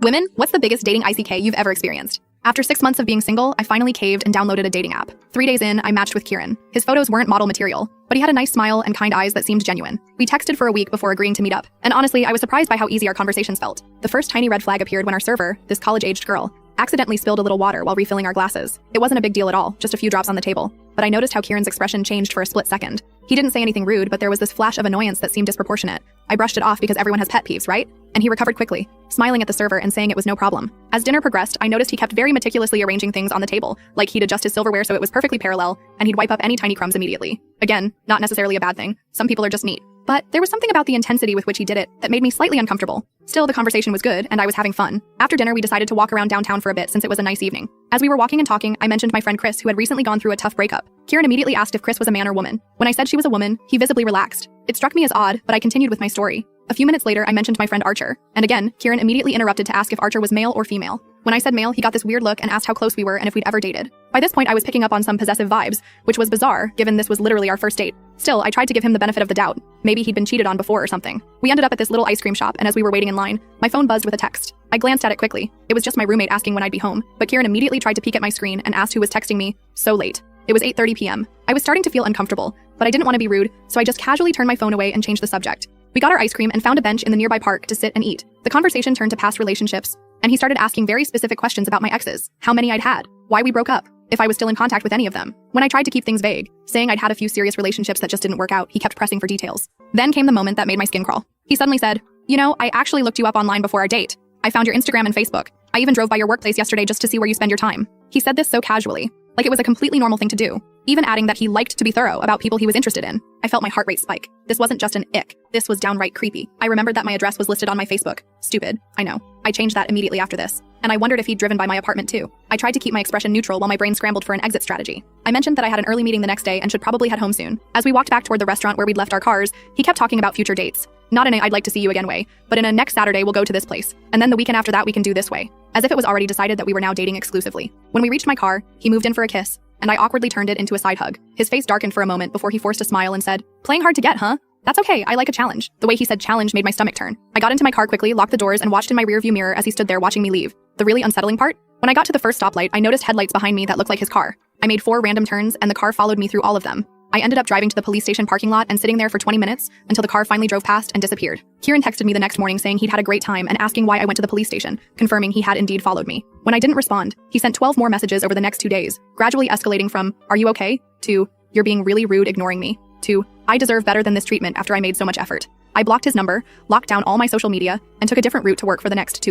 Women, what's the biggest dating ICK you've ever experienced? After 6 months of being single, I finally caved and downloaded a dating app. 3 days in, I matched with Kieran. His photos weren't model material, but he had a nice smile and kind eyes that seemed genuine. We texted for a week before agreeing to meet up, and honestly, I was surprised by how easy our conversations felt. The first tiny red flag appeared when our server, this college-aged girl, accidentally spilled a little water while refilling our glasses. It wasn't a big deal at all, just a few drops on the table. But I noticed how Kieran's expression changed for a split second. He didn't say anything rude, but there was this flash of annoyance that seemed disproportionate. I brushed it off because everyone has pet peeves, right? And he recovered quickly, smiling at the server and saying it was no problem. As dinner progressed, I noticed he kept very meticulously arranging things on the table, like he'd adjust his silverware so it was perfectly parallel, and he'd wipe up any tiny crumbs immediately. Again, not necessarily a bad thing. Some people are just neat. But there was something about the intensity with which he did it that made me slightly uncomfortable. Still, the conversation was good, and I was having fun. After dinner, we decided to walk around downtown for a bit since it was a nice evening. As we were walking and talking, I mentioned my friend Chris, who had recently gone through a tough breakup. Kieran immediately asked if Chris was a man or woman. When I said she was a woman, he visibly relaxed. It struck me as odd, but I continued with my story. A few minutes later, I mentioned my friend Archer. And again, Kieran immediately interrupted to ask if Archer was male or female. When I said male, he got this weird look and asked how close we were and if we'd ever dated. By this point, I was picking up on some possessive vibes, which was bizarre, given this was literally our first date. Still, I tried to give him the benefit of the doubt. Maybe he'd been cheated on before or something. We ended up at this little ice cream shop, and as we were waiting in line, my phone buzzed with a text. I glanced at it quickly. It was just my roommate asking when I'd be home, but Kieran immediately tried to peek at my screen and asked who was texting me so late. It was 8:30 p.m. I was starting to feel uncomfortable, but I didn't want to be rude, so I just casually turned my phone away and changed the subject. We got our ice cream and found a bench in the nearby park to sit and eat. The conversation turned to past relationships, and he started asking very specific questions about my exes, how many I'd had, why we broke up, if I was still in contact with any of them. When I tried to keep things vague, saying I'd had a few serious relationships that just didn't work out, he kept pressing for details. Then came the moment that made my skin crawl. He suddenly said, "You know, I actually looked you up online before our date. I found your Instagram and Facebook. I even drove by your workplace yesterday just to see where you spend your time." He said this so casually, like it was a completely normal thing to do, even adding that he liked to be thorough about people he was interested in. I felt my heart rate spike. This wasn't just an ick. This was downright creepy. I remembered that my address was listed on my Facebook. Stupid, I know. I changed that immediately after this, and I wondered if he'd driven by my apartment too. I tried to keep my expression neutral while my brain scrambled for an exit strategy. I mentioned that I had an early meeting the next day and should probably head home soon. As we walked back toward the restaurant where we'd left our cars, he kept talking about future dates. Not in a "I'd like to see you again" way, but in a "next Saturday we'll go to this place, and then the weekend after that we can do this" way, as if it was already decided that we were now dating exclusively. When we reached my car, he moved in for a kiss, and I awkwardly turned it into a side hug. His face darkened for a moment before he forced a smile and said, "Playing hard to get, huh? That's okay, I like a challenge." The way he said challenge made my stomach turn. I got into my car quickly, locked the doors, and watched in my rearview mirror as he stood there watching me leave. The really unsettling part? When I got to the first stoplight, I noticed headlights behind me that looked like his car. I made 4 random turns, and the car followed me through all of them. I ended up driving to the police station parking lot and sitting there for 20 minutes until the car finally drove past and disappeared. Kieran texted me the next morning saying he'd had a great time and asking why I went to the police station, confirming he had indeed followed me. When I didn't respond, he sent 12 more messages over the next 2 days, gradually escalating from, "Are you okay?" to, "You're being really rude ignoring me," to, "I deserve better than this treatment after I made so much effort." I blocked his number, locked down all my social media, and took a different route to work for the next 2